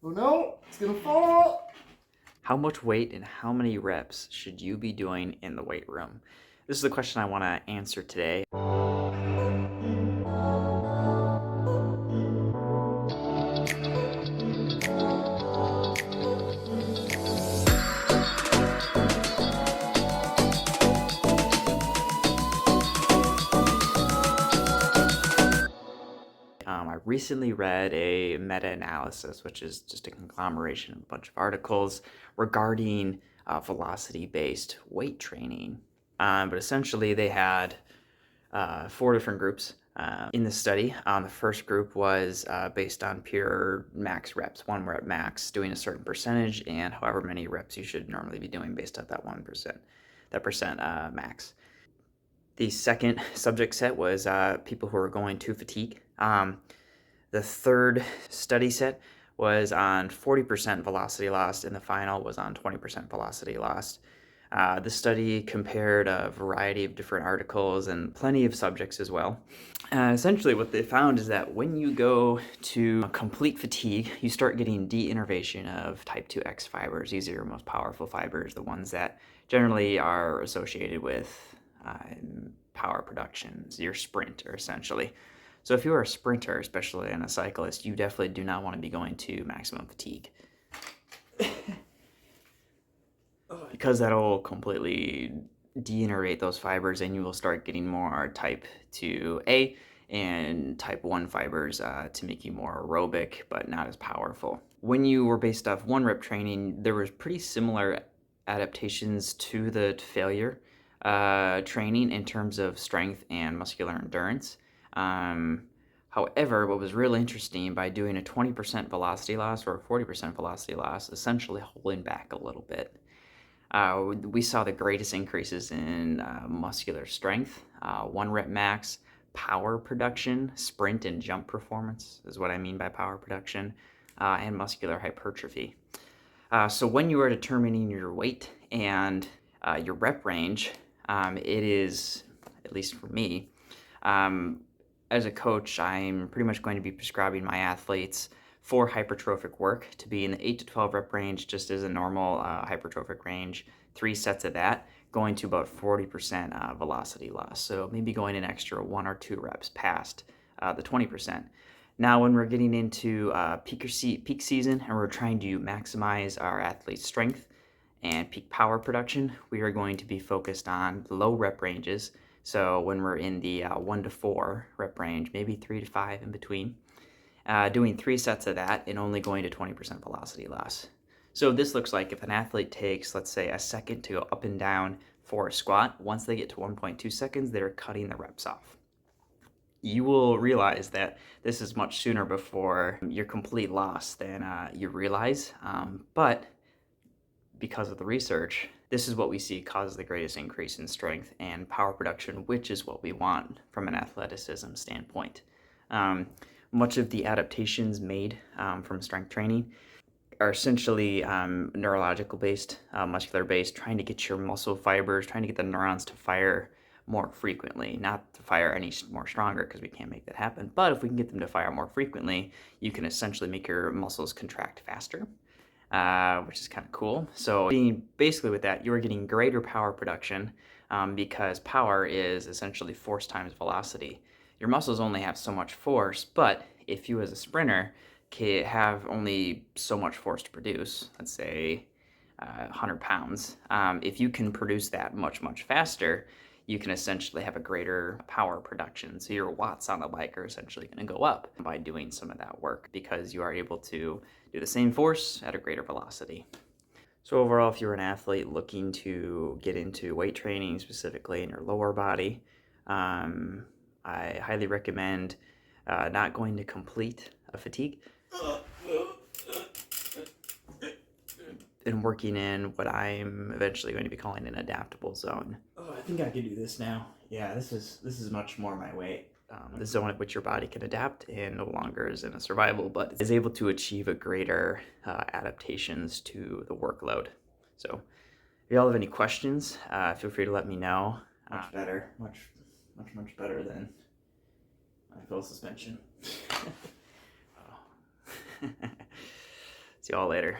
Oh no, it's gonna fall. How much weight and how many reps should you be doing in the weight room? This is the question I want to answer today. I recently read a meta-analysis, which is just a conglomeration of a bunch of articles regarding velocity-based weight training. But essentially, they had four different groups in the study. The first group was based on pure max reps, 1 rep max, doing a certain percentage, and however many reps you should normally be doing based on that 1%, that percent max. The second subject set was people who were going to fatigue. The third study set was on 40% velocity loss, and the final was on 20% velocity loss. The study compared a variety of different articles and plenty of subjects as well. Essentially, what they found is that when you go to complete fatigue, you start getting de-innervation of type 2X fibers. These are your most powerful fibers, the ones that generally are associated with power productions, your sprinter, essentially. So if you're a sprinter, especially in a cyclist, you definitely do not want to be going to maximum fatigue. Because that'll completely de-innervate those fibers, and you will start getting more type 2A and type 1 fibers to make you more aerobic, but not as powerful. When you were based off 1 rep training, there was pretty similar adaptations to the failure training in terms of strength and muscular endurance. However, what was really interesting, by doing a 20% velocity loss or a 40% velocity loss, essentially holding back a little bit, we saw the greatest increases in muscular strength, 1 rep max, power production, sprint and jump performance is what I mean by power production, and muscular hypertrophy. So when you are determining your weight and your rep range, it is, at least for me, as a coach, I'm pretty much going to be prescribing my athletes for hypertrophic work to be in the 8 to 12 rep range, just as a normal hypertrophic range. 3 sets of that, going to about 40% velocity loss. So maybe going an extra 1 or 2 reps past the 20%. Now, when we're getting into peak season and we're trying to maximize our athletes' strength and peak power production, we are going to be focused on low rep ranges. So when we're in the 1 to 4 rep range, maybe 3 to 5 in between, doing 3 sets of that and only going to 20% velocity loss. So this looks like if an athlete takes, let's say, a second to go up and down for a squat, once they get to 1.2 seconds, they're cutting the reps off. You will realize that this is much sooner before your complete loss than you realize, but because of the research, this is what we see causes the greatest increase in strength and power production, which is what we want from an athleticism standpoint. Much of the adaptations made from strength training are essentially neurological based, muscular based, trying to get your muscle fibers, trying to get the neurons to fire more frequently, not to fire any more stronger, because we can't make that happen. But if we can get them to fire more frequently, you can essentially make your muscles contract faster, which is kind of cool. So basically with that, you're getting greater power production because power is essentially force times velocity. Your muscles only have so much force, but if you as a sprinter can have only so much force to produce, let's say 100 pounds, if you can produce that much faster, you can essentially have a greater power production. So your watts on the bike are essentially going to go up by doing some of that work, because you are able to do the same force at a greater velocity. So overall, if you're an athlete looking to get into weight training, specifically in your lower body, I highly recommend not going to complete a fatigue and working in what I'm eventually going to be calling an adaptable zone. Oh, I think I can do this now. Yeah, this is much more my weight. The zone at which your body can adapt and no longer is in a survival, but is able to achieve a greater adaptations to the workload. So if y'all have any questions, feel free to let me know. Much better than my full suspension. Oh. See y'all later.